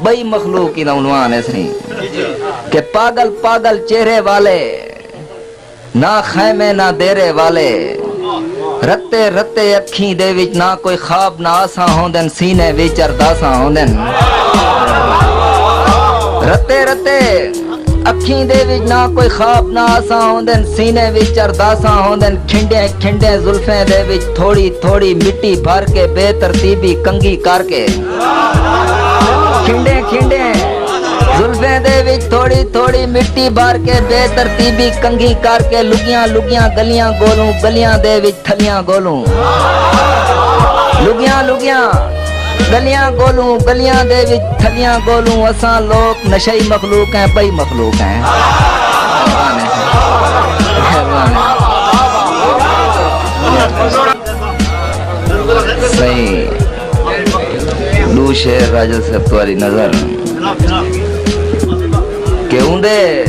بئی مخلوق کی عنوان ہے سی کہ پاگل پاگل چہرے والے نہ خیمے نہ دیرے والے رتے رتے اکھیں دے وچ نہ کوئی خواب نہ آساں ہوندن سینے وچ ارداساں ہوندن رتے رتے اکھیں دے وچ نہ کوئی خواب نہ آساں ہوندن سینے وچ ارداساں ہوندن کھنڈے کھنڈے زلفیں دے وچ تھوڑی تھوڑی مٹی بھر کے بے ترتیبی کنگھی کر کے کھنڈے کھنڈے زلفیں دے وچ تھوڑی تھوڑی مٹی بھر کے بے ترتیبی کنگھی کر کے لگیاں لگیاں گلیاں گولوں گلیاں دے وچ تھلیاں گولوں لگیاں لگیاں گلیاں گولوں گلیاں دے وچ تھلیاں گولوں اساں لوگ نشئی مخلوق ہیں بئی مخلوق ہیں صحیح دو شیر راجہ صاحب تمہاری نظر کہ اندے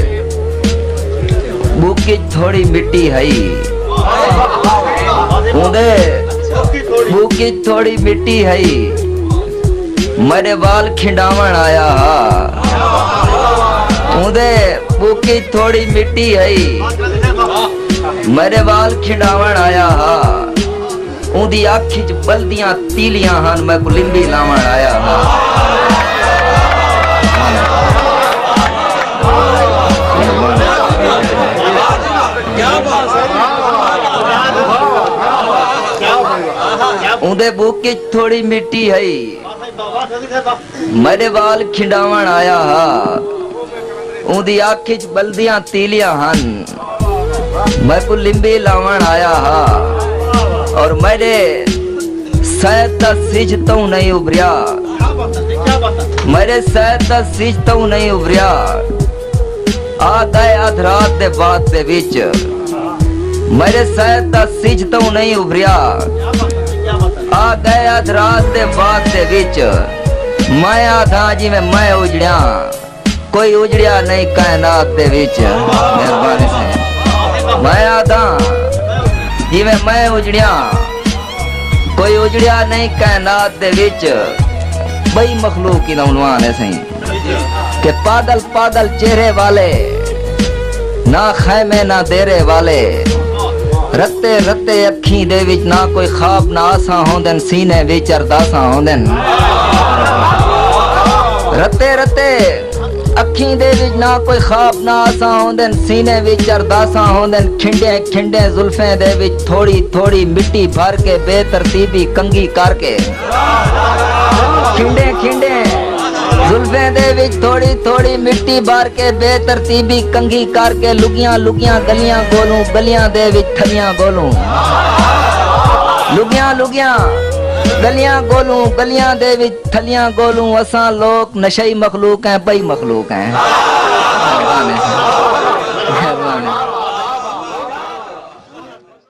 بوکی تھوڑی مٹی ہئی اندے بوکی تھوڑی مٹی ہئی میرے وال کھنڈاون آیا ہا اندے بوکی تھوڑی مٹی ہئی میرے وال کھنڈاون آیا ہا اندی آکھی چ بلدیاں تیلیاں ہن میں کو لمبی لاون آیا ہا اندے بوکی تھوڑی مٹی ہئی میرے وال کھنڈاون آیا ہا اندی آکھی چ بلدیاں تیلیاں ہن میں کو لمبی لاون آیا ہا اور میرے سید دا سج تو نہیں ابھریا میرے سید دا سج تو نہیں ابھریا آ گئے آدھ رات دے بعد دے وچ میرے سید دا سج تو نہیں ابھریا آ گئے آدھ رات دے بعد دے وچ میں آدھا جی میں اجڑیا کوئی اجڑیا نہیں کائنات دے وچ مہربانی سے میں آدھا جی میں اجڑیا کوئی اجڑیا نہیں کائنات دے وچ بئی مخلوق کی عنوان ہے سہی کہ پاگل پاگل چہرے والے نہ خیمے نہ دیرے والے رتے رتے اکھیں دے وچ نہ کوئی خواب نہ آساں ہوندن سینے وچ ارداساں ہوندن رتے رتے اکھیں دے وچ نہ کوئی خواب نہ آساں ہوندن سینے وچ ارداساں ہوندن کھنڈے کھنڈے زلفیں دے وچ تھوڑی تھوڑی مٹی بھر کے بے ترتیبی کنگھی کر کے کھنڈے کھنڈے زلفیں دے وچ تھوڑی تھوڑی مٹی بھر کے بے ترتیبی کنگھی کر کے لگیاں لگیاں گلیاں گولوں گلیاں دے وچ تھلیاں گولوں لگیاں لگیاں گلیاں گولوں گلیاں دے وچ تھلیاں گولوں اساں لوگ نشئی مخلوق ہیں بئی مخلوق ہیں